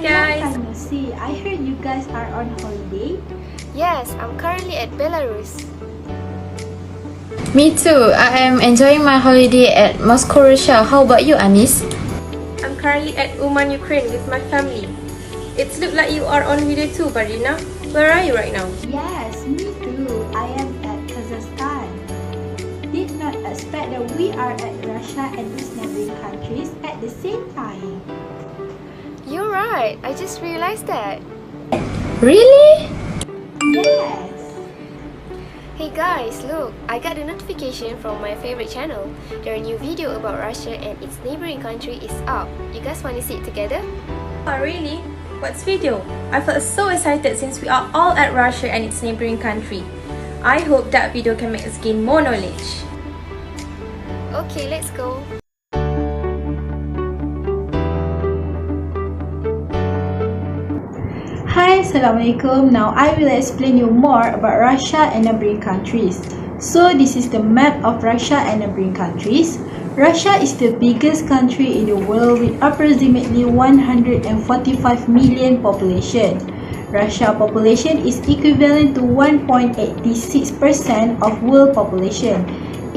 guys! Long time no see. I heard you guys are on holiday. Yes, I'm currently at Belarus. Me too. I am enjoying my holiday at Moscow, Russia. How about you, Anis? I'm currently at Uman, Ukraine with my family. It looks like you are on holiday too, Badrina. Where are you right now? Yes, me too. I am at Kazakhstan. Did not expect that we are at Russia and its neighboring countries at the same time. You're right, I just realized that. Really? Yes. Hey guys, look, I got a notification from my favorite channel. Their new video about Russia and its neighboring country is up. You guys want to see it together? Oh really? What's video? I felt so excited since we are all at Russia and its neighboring country. I hope that video can make us gain more knowledge. Okay, let's go. Hi, Assalamualaikum. Now I will explain you more about Russia and neighboring countries. So this is the map of Russia and neighboring countries. Russia is the biggest country in the world with approximately 145 million population. Russia population is equivalent to 1.86% of world population.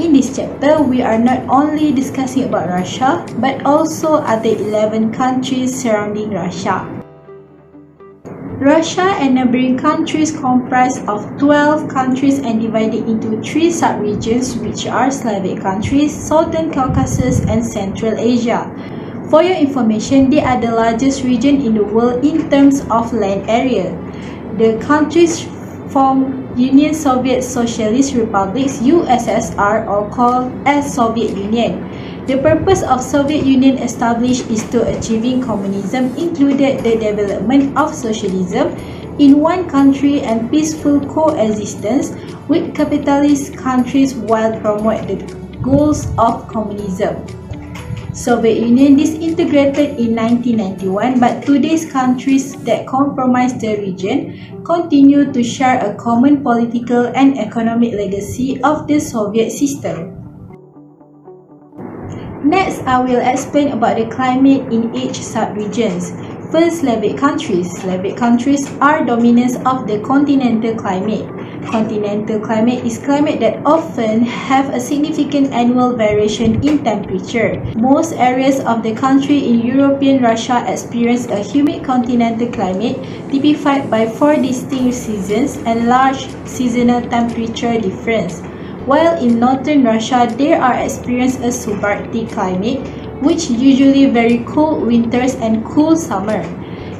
In this chapter, we are not only discussing about Russia, but also other 11 countries surrounding Russia. Russia and neighboring countries comprise of 12 countries and divided into 3 sub-regions, which are Slavic countries, Southern Caucasus, and Central Asia. For your information, they are the largest region in the world in terms of land area. The countries form Union Soviet Socialist Republics (USSR) or called as Soviet Union. The purpose of Soviet Union established is to achieving communism included the development of socialism in one country and peaceful coexistence with capitalist countries while promote the goals of communism. Soviet Union disintegrated in 1991, but today's countries that comprise the region continue to share a common political and economic legacy of the Soviet system. Next, I will explain about the climate in each sub-regions. First, Slavic countries. Slavic countries are dominants of the continental climate. Continental climate is climate that often have a significant annual variation in temperature. Most areas of the country in European Russia experience a humid continental climate typified by 4 distinct seasons and large seasonal temperature difference. While in northern Russia, there are experienced a subarctic climate, which usually very cold winters and cool summer.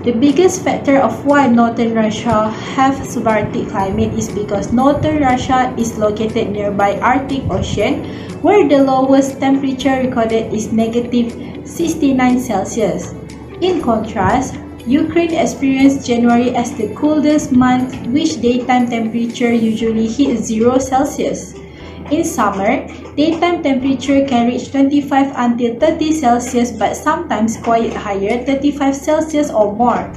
The biggest factor of why northern Russia have subarctic climate is because northern Russia is located nearby Arctic Ocean, where the lowest temperature recorded is -69 Celsius. In contrast, Ukraine experienced January as the coldest month, which daytime temperature usually hits 0 Celsius. In summer, daytime temperature can reach 25 until 30 Celsius but sometimes quite higher, 35 Celsius or more.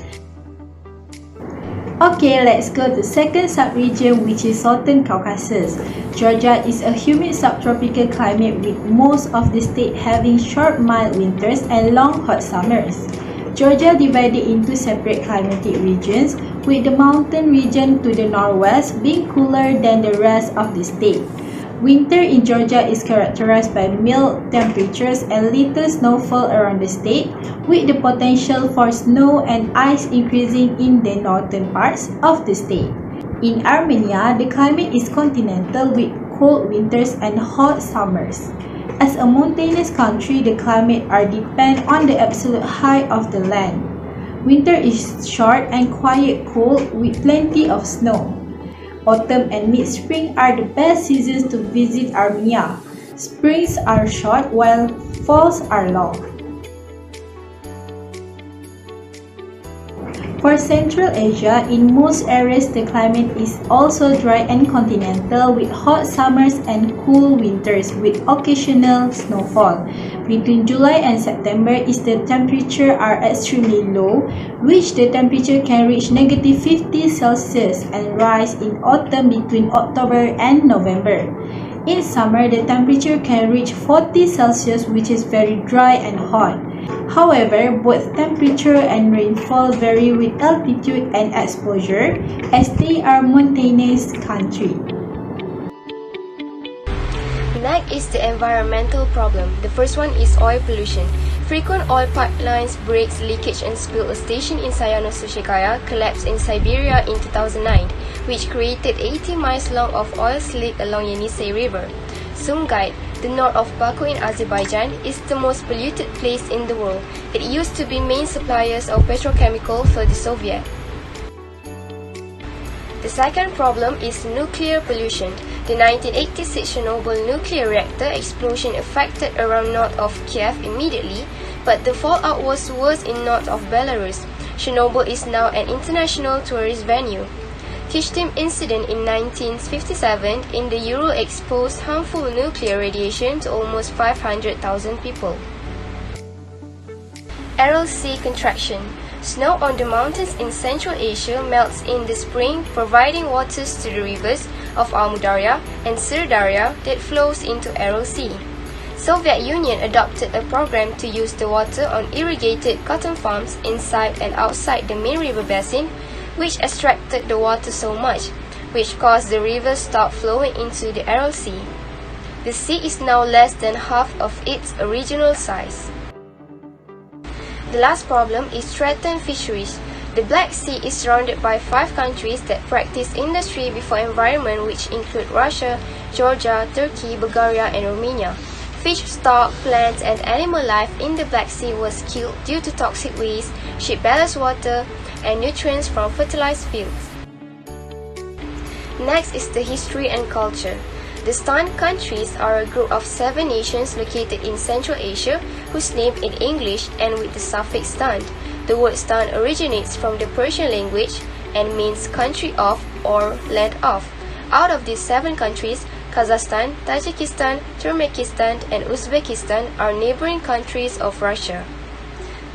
Okay, let's go to second sub-region, which is Southern Caucasus. Georgia is a humid subtropical climate with most of the state having short mild winters and long hot summers. Georgia divided into separate climatic regions, with the mountain region to the northwest being cooler than the rest of the state. Winter in Georgia is characterized by mild temperatures and little snowfall around the state, with the potential for snow and ice increasing in the northern parts of the state. In Armenia, the climate is continental with cold winters and hot summers. As a mountainous country, the climate are depend on the absolute height of the land. Winter is short and quiet cold with plenty of snow. Autumn and mid-spring are the best seasons to visit Armenia. Springs are short while falls are long. For Central Asia, in most areas the climate is also dry and continental with hot summers and cool winters with occasional snowfall. Between July and September is the temperature are extremely low, which the temperature can reach -50 Celsius and rise in autumn between October and November. In summer, the temperature can reach 40 Celsius, which is very dry and hot. However, both temperature and rainfall vary with altitude and exposure as they are mountainous country. Next is the environmental problem. The first one is oil pollution. Frequent oil pipelines, breaks, leakage and spill. A station in Sayano-Sushikaya collapsed in Siberia in 2009, which created 80 miles long of oil slick along Yenisei River. Sumgait, the north of Baku in Azerbaijan, is the most polluted place in the world. It used to be main suppliers of petrochemical for the Soviet. The second problem is nuclear pollution. The 1986 Chernobyl nuclear reactor explosion affected around north of Kiev immediately, but the fallout was worse in north of Belarus. Chernobyl is now an international tourist venue. Kishtim incident in 1957 in the Ural exposed harmful nuclear radiation to almost 500,000 people. Aral Sea contraction. Snow on the mountains in Central Asia melts in the spring, providing waters to the rivers of Amudarya and Sirdarya that flows into Aral Sea. Soviet Union adopted a program to use the water on irrigated cotton farms inside and outside the main river basin, which extracted the water so much, which caused the river stop flowing into the Aral Sea. The sea is now less than half of its original size. The last problem is threatened fisheries. The Black Sea is surrounded by 5 countries that practice industry before environment, which include Russia, Georgia, Turkey, Bulgaria and Romania. Fish stock, plants and animal life in the Black Sea was killed due to toxic waste, ship ballast water, and nutrients from fertilized fields. Next is the history and culture. The Stan countries are a group of 7 nations located in Central Asia whose name in English end with the suffix Stan. The word Stan originates from the Persian language and means country of or land of. Out of these 7 countries, Kazakhstan, Tajikistan, Turkmenistan, and Uzbekistan are neighboring countries of Russia.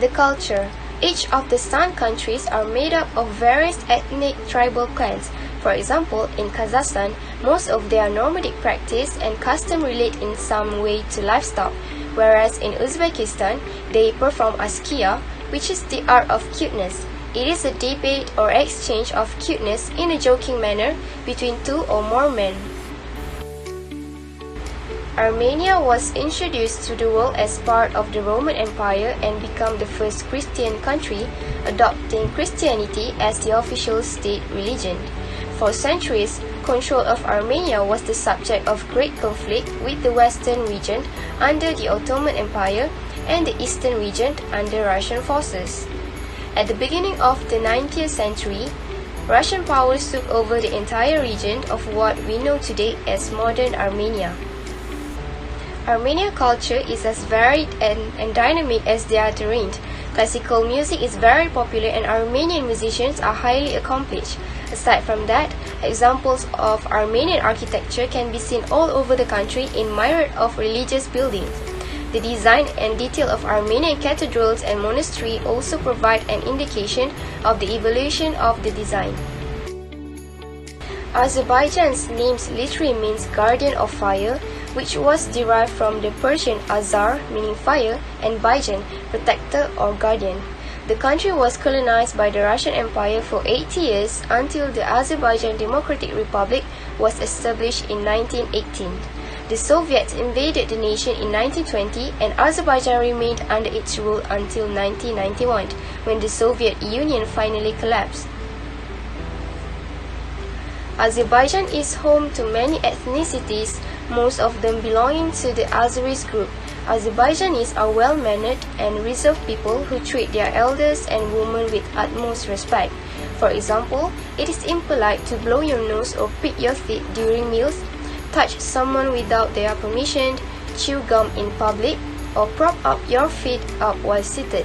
The culture. Each of the Stan countries are made up of various ethnic tribal clans. For example, in Kazakhstan, most of their nomadic practice and custom relate in some way to livestock, whereas in Uzbekistan, they perform askia, which is the art of cuteness. It is a debate or exchange of cuteness in a joking manner between 2 or more men. Armenia was introduced to the world as part of the Roman Empire and became the first Christian country, adopting Christianity as the official state religion. For centuries, control of Armenia was the subject of great conflict with the Western region under the Ottoman Empire and the Eastern region under Russian forces. At the beginning of the 19th century, Russian powers took over the entire region of what we know today as modern Armenia. Armenian culture is as varied and dynamic as their terrain. Classical music is very popular and Armenian musicians are highly accomplished. Aside from that, examples of Armenian architecture can be seen all over the country in myriad of religious buildings. The design and detail of Armenian cathedrals and monasteries also provide an indication of the evolution of the design. Azerbaijan's name literally means guardian of fire, which was derived from the Persian Azar, meaning fire, and Baijan, protector or guardian. The country was colonized by the Russian Empire for 80 years until the Azerbaijan Democratic Republic was established in 1918. The Soviets invaded the nation in 1920 and Azerbaijan remained under its rule until 1991, when the Soviet Union finally collapsed. Azerbaijan is home to many ethnicities, most of them belonging to the Azeris group. Azerbaijanis are well-mannered and reserved people who treat their elders and women with utmost respect. For example, it is impolite to blow your nose or pick your feet during meals, touch someone without their permission, chew gum in public, or prop up your feet up while seated.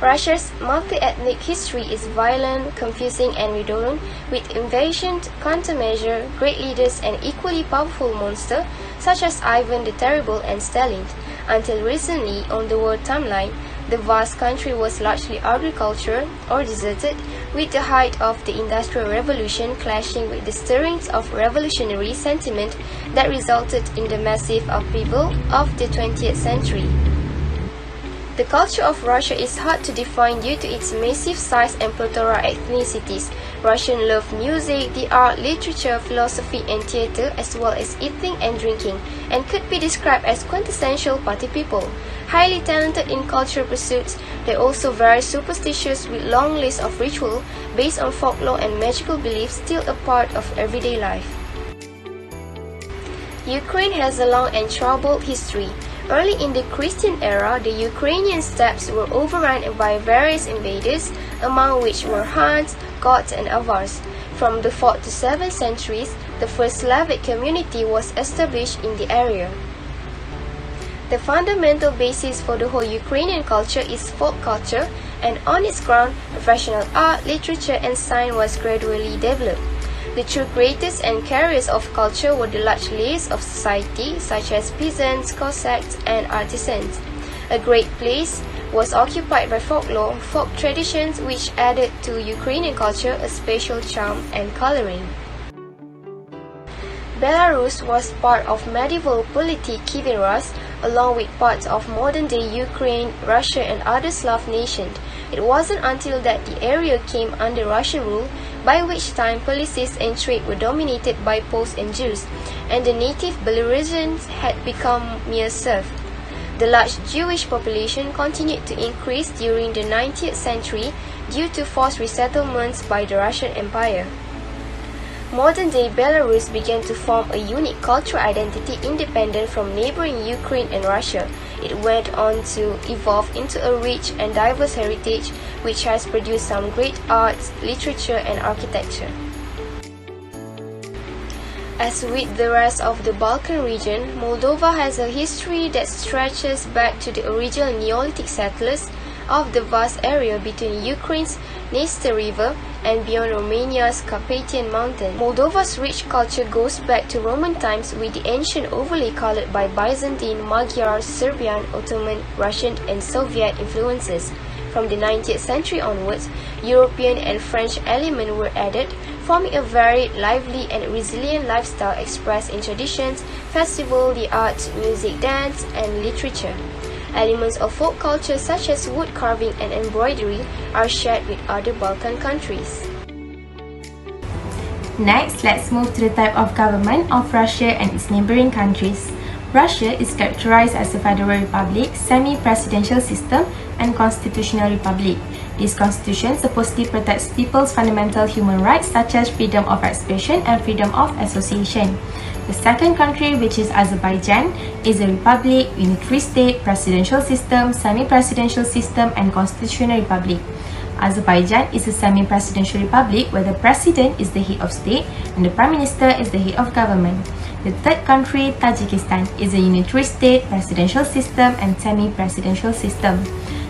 Russia's multi-ethnic history is violent, confusing and redolent, with invasion, countermeasure, great leaders and equally powerful monsters such as Ivan the Terrible and Stalin. Until recently, on the world timeline, the vast country was largely agricultural or deserted, with the height of the Industrial Revolution clashing with the stirrings of revolutionary sentiment that resulted in the massive upheaval of the 20th century. The culture of Russia is hard to define due to its massive size and plethora of ethnicities. Russians love music, the art, literature, philosophy and theatre, as well as eating and drinking, and could be described as quintessential party people. Highly talented in cultural pursuits, they also very superstitious with long lists of rituals based on folklore and magical beliefs still a part of everyday life. Ukraine has a long and troubled history. Early in the Christian era, the Ukrainian steppes were overrun by various invaders, among which were Huns, Goths and Avars. From the 4th to 7th centuries, the first Slavic community was established in the area. The fundamental basis for the whole Ukrainian culture is folk culture, and on its ground, professional art, literature and science was gradually developed. The true creators and carriers of culture were the large layers of society, such as peasants, Cossacks, and artisans. A great place was occupied by folklore, folk traditions, which added to Ukrainian culture a special charm and coloring. Belarus was part of medieval polity Kievan, along with parts of modern-day Ukraine, Russia, and other Slav nations. It wasn't until that the area came under Russian rule, by which time policies and trade were dominated by Poles and Jews, and the native Belarusians had become mere serfs. The large Jewish population continued to increase during the 19th century due to forced resettlements by the Russian Empire. Modern-day Belarus began to form a unique cultural identity independent from neighboring Ukraine and Russia. It went on to evolve into a rich and diverse heritage which has produced some great arts, literature and architecture. As with the rest of the Balkan region, Moldova has a history that stretches back to the original Neolithic settlers of the vast area between Ukraine's Dniester River and beyond Romania's Carpathian Mountains. Moldova's rich culture goes back to Roman times, with the ancient overlay colored by Byzantine, Magyar, Serbian, Ottoman, Russian and Soviet influences. From the 19th century onwards, European and French elements were added, forming a very lively and resilient lifestyle expressed in traditions, festivals, the arts, music, dance and literature. Elements of folk culture such as wood carving and embroidery are shared with other Balkan countries. Next, let's move to the type of government of Russia and its neighbouring countries. Russia is characterized as a federal republic, semi-presidential system, and constitutional republic. This constitution supposedly protects people's fundamental human rights such as freedom of expression and freedom of association. The second country, which is Azerbaijan, is a republic, unitary state, presidential system, semi-presidential system, and constitutional republic. Azerbaijan is a semi-presidential republic where the president is the head of state and the prime minister is the head of government. The third country, Tajikistan, is a unitary state, presidential system, and semi-presidential system.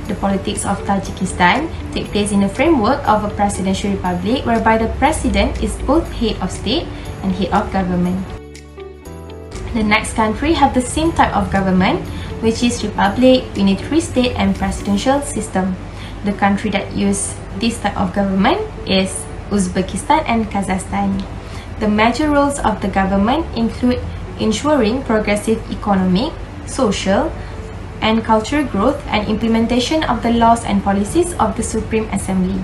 The politics of Tajikistan take place in the framework of a presidential republic whereby the president is both head of state and head of government. The next country have the same type of government, which is republic, unitary state and presidential system. The country that use this type of government is Uzbekistan and Kazakhstan. The major roles of the government include ensuring progressive economic, social, and cultural growth and implementation of the laws and policies of the Supreme Assembly.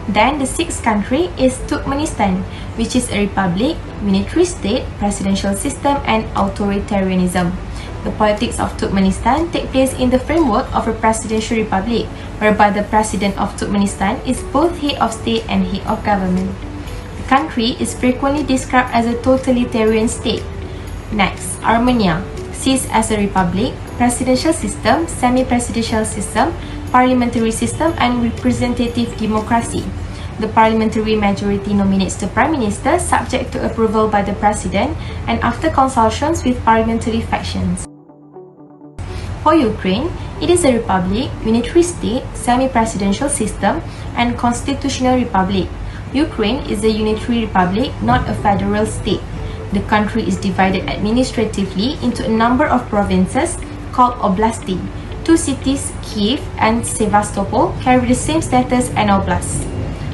Then the sixth country is Turkmenistan, which is a republic, unitary state, presidential system and authoritarianism. The politics of Turkmenistan take place in the framework of a presidential republic, whereby the president of Turkmenistan is both head of state and head of government. The country is frequently described as a totalitarian state. Next, Armenia sees as a republic, presidential system, semi-presidential system, parliamentary system and representative democracy. The parliamentary majority nominates the prime minister subject to approval by the president and after consultations with parliamentary factions. For Ukraine, it is a republic, unitary state, semi-presidential system and constitutional republic. Ukraine is a unitary republic, not a federal state. The country is divided administratively into a number of provinces called oblasti. Two cities, Kiev and Sevastopol, carry the same status and oblast.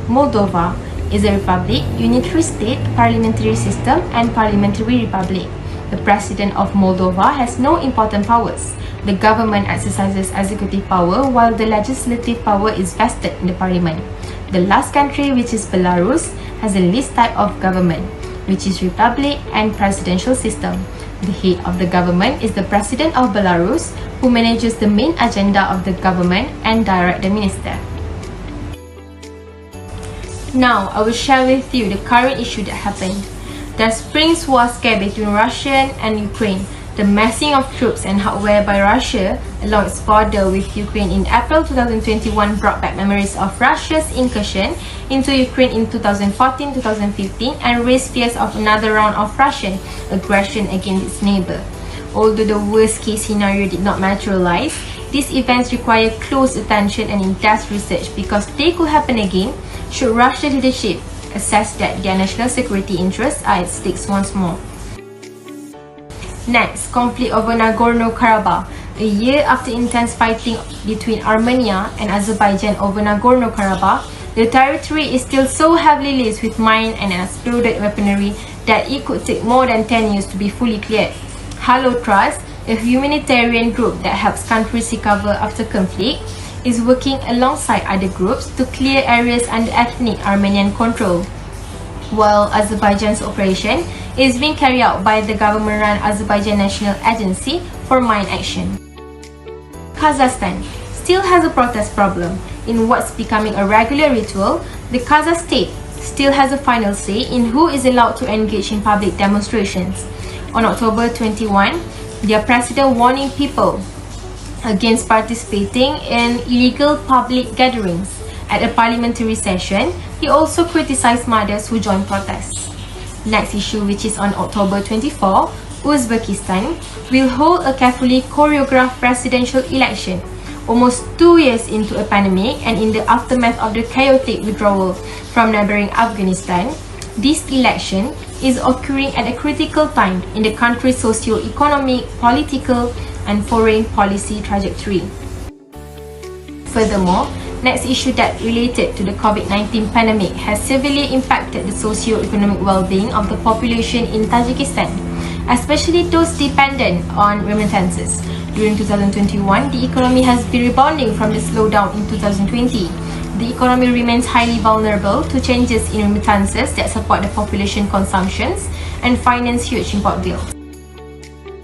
Moldova is a republic, unitary state, parliamentary system and parliamentary republic. The President of Moldova has no important powers. The government exercises executive power while the legislative power is vested in the parliament. The last country, which is Belarus, has the least type of government, which is republic and presidential system. The head of the government is the President of Belarus, who manages the main agenda of the government and direct the minister. Now, I will share with you the current issue that happened. The spring war scare between Russia and Ukraine, the massing of troops and hardware by Russia along its border with Ukraine in April 2021 brought back memories of Russia's incursion into Ukraine in 2014-2015 and raised fears of another round of Russian aggression against its neighbour. Although the worst-case scenario did not materialize, these events require close attention and in-depth research because they could happen again should Russian leadership assess that their national security interests are at stake once more. Next, conflict over Nagorno-Karabakh. A year after intense fighting between Armenia and Azerbaijan over Nagorno-Karabakh, the territory is still so heavily laced with mine and exploded weaponry that it could take more than 10 years to be fully cleared. Hello Trust, a humanitarian group that helps countries recover after conflict, is working alongside other groups to clear areas under ethnic Armenian control, while Azerbaijan's operation is being carried out by the government-run Azerbaijan National Agency for Mine Action. Kazakhstan still has a protest problem. In what's becoming a regular ritual, the Kazakh state still has a final say in who is allowed to engage in public demonstrations. On October 21, their president warning people against participating in illegal public gatherings. At a parliamentary session, he also criticized mothers who joined protests. Next issue, which is on October 24, Uzbekistan will hold a carefully choreographed presidential election. Almost 2 years into a pandemic and in the aftermath of the chaotic withdrawal from neighbouring Afghanistan, this election is occurring at a critical time in the country's socio-economic, political and foreign policy trajectory. Furthermore, next issue that related to the COVID-19 pandemic has severely impacted the socio-economic well-being of the population in Tajikistan, especially those dependent on remittances. During 2021, the economy has been rebounding from the slowdown in 2020. The economy remains highly vulnerable to changes in remittances that support the population consumptions and finance huge import bills.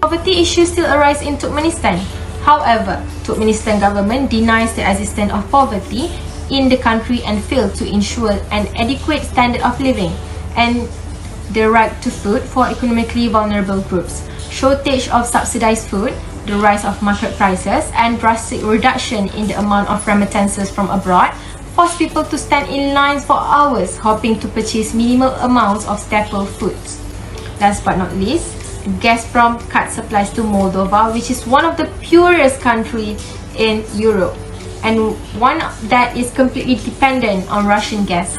Poverty issues still arise in Turkmenistan. However, Turkmenistan government denies the existence of poverty in the country and failed to ensure an adequate standard of living and the right to food for economically vulnerable groups. Shortage of subsidized food, the rise of market prices and drastic reduction in the amount of remittances from abroad forced people to stand in lines for hours hoping to purchase minimal amounts of staple foods. Last but not least, Gazprom cut supplies to Moldova, which is one of the purest countries in Europe and one that is completely dependent on Russian gas.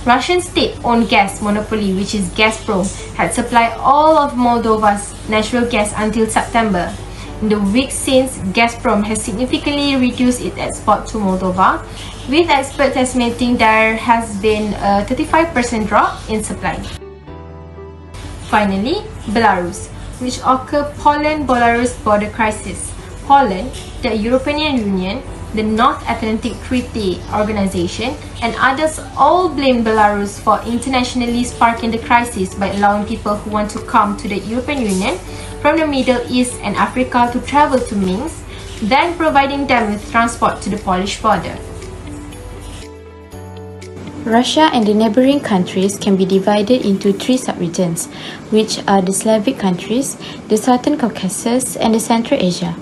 Russian state-owned gas monopoly, which is Gazprom, had supplied all of Moldova's natural gas until September. In the weeks since, Gazprom has significantly reduced its export to Moldova, with experts estimating there has been a 35% drop in supply. Finally, Belarus, which occurred Poland-Belarus border crisis. Poland, the European Union, the North Atlantic Treaty Organization, and others all blame Belarus for internationally sparking the crisis by allowing people who want to come to the European Union from the Middle East and Africa to travel to Minsk, then providing them with transport to the Polish border. Russia and the neighbouring countries can be divided into 3 sub-regions, which are the Slavic countries, the Southern Caucasus, and the Central Asia.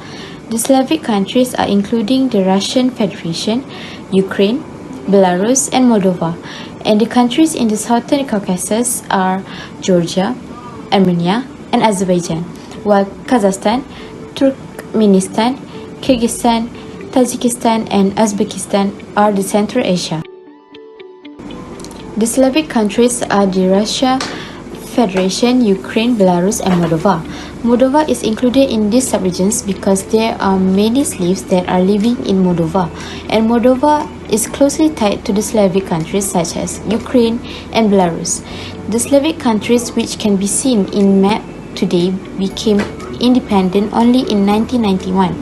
The Slavic countries are including the Russian Federation, Ukraine, Belarus, and Moldova, and the countries in the Southern Caucasus are Georgia, Armenia, and Azerbaijan, while Kazakhstan, Turkmenistan, Kyrgyzstan, Tajikistan, and Uzbekistan are the Central Asia. The Slavic countries are the Russia Federation, Ukraine, Belarus, and Moldova. Moldova is included in these subregions because there are many Slavs that are living in Moldova, and Moldova is closely tied to the Slavic countries such as Ukraine and Belarus. The Slavic countries, which can be seen in map today became independent only in 1991.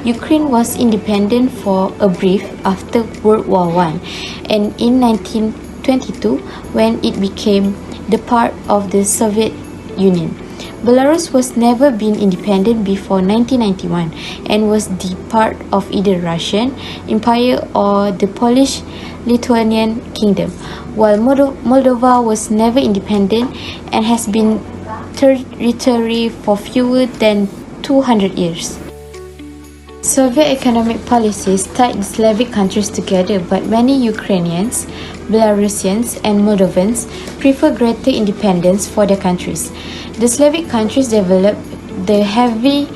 Ukraine was independent for a brief after World War I, and in 1922 when it became the part of the Soviet Union. Belarus was never been independent before 1991 and was the part of either Russian Empire or the Polish-Lithuanian Kingdom, while Moldova was never independent and has been territory for fewer than 200 years. Soviet economic policies tied the Slavic countries together, but many Ukrainians, Belarusians, and Moldovans prefer greater independence for their countries. The Slavic countries developed the heavy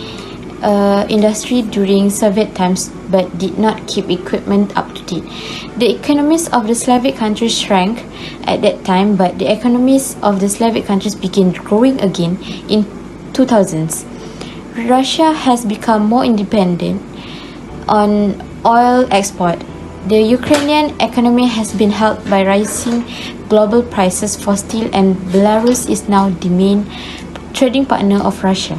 industry during Soviet times but did not keep equipment up to date. The economies of the Slavic countries shrank at that time, but the economies of the Slavic countries began growing again in 2000s. Russia has become more independent on oil export. The Ukrainian economy has been helped by rising global prices for steel, and Belarus is now the main trading partner of Russia.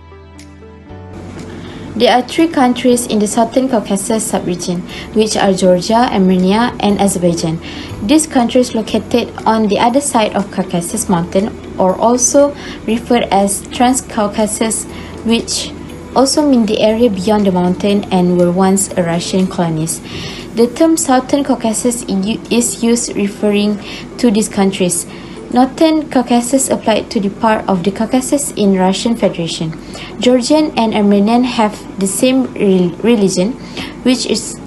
There are three countries in the Southern Caucasus sub-region, which are Georgia, Armenia, and Azerbaijan. These countries located on the other side of Caucasus Mountain are also referred as Transcaucasus, which also mean the area beyond the mountain and were once a Russian colonies. The term Southern Caucasus is used referring to these countries. Northern Caucasus applied to the part of the Caucasus in Russian Federation. Georgian and Armenian have the same religion, which is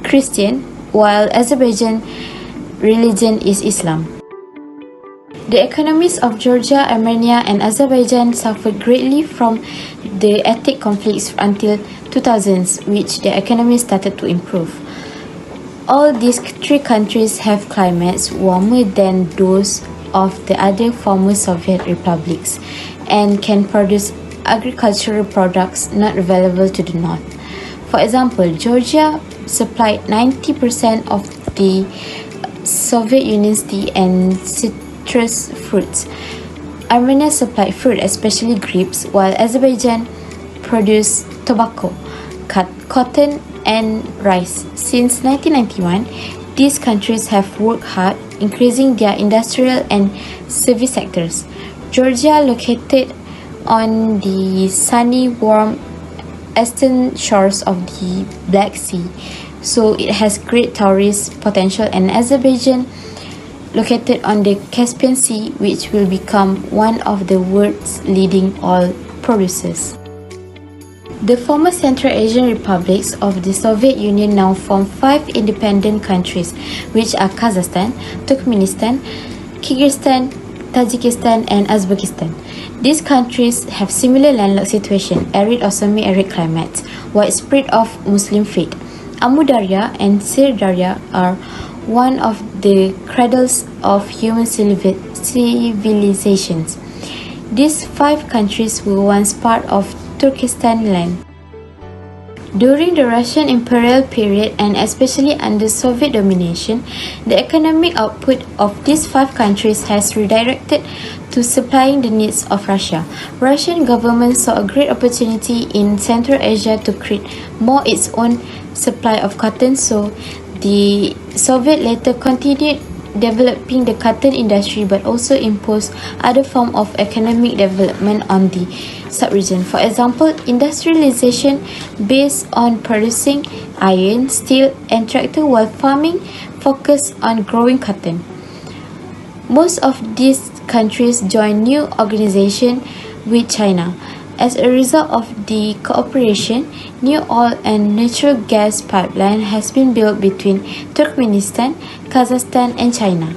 Christian, while Azerbaijan religion is Islam. The economies of Georgia, Armenia, and Azerbaijan suffered greatly from the ethnic conflicts until 2000s, which the economy started to improve. All these three countries have climates warmer than those of the other former Soviet republics and can produce agricultural products not available to the north. For example, Georgia supplied 90% of the Soviet Union's tea and citrus fruits. Armenia supplied fruit, especially grapes, while Azerbaijan produced tobacco, cotton, and rice. Since 1991, these countries have worked hard, increasing their industrial and service sectors. Georgia, located on the sunny, warm eastern shores of the Black Sea, so it has great tourist potential, and Azerbaijan, located on the Caspian Sea, which will become one of the world's leading oil producers. The former Central Asian republics of the Soviet Union now form 5 independent countries, which are Kazakhstan, Turkmenistan, Kyrgyzstan, Tajikistan, and Uzbekistan. These countries have similar landlocked situation, arid or semi-arid climates, widespread of Muslim faith. Amu Darya and Sir Darya are one of the cradles of human civilizations. These 5 countries were once part of Turkestan land. During the Russian imperial period and especially under Soviet domination, the economic output of these 5 countries has redirected to supplying the needs of Russia. Russian government saw a great opportunity in Central Asia to create more its own supply of cotton, so the Soviet later continued developing the cotton industry but also imposed other forms of economic development on the sub-region. For example, industrialization based on producing iron, steel, and tractor, while farming focused on growing cotton. Most of these countries joined new organization with China. As a result of the cooperation, new oil and natural gas pipeline has been built between Turkmenistan, Kazakhstan, and China.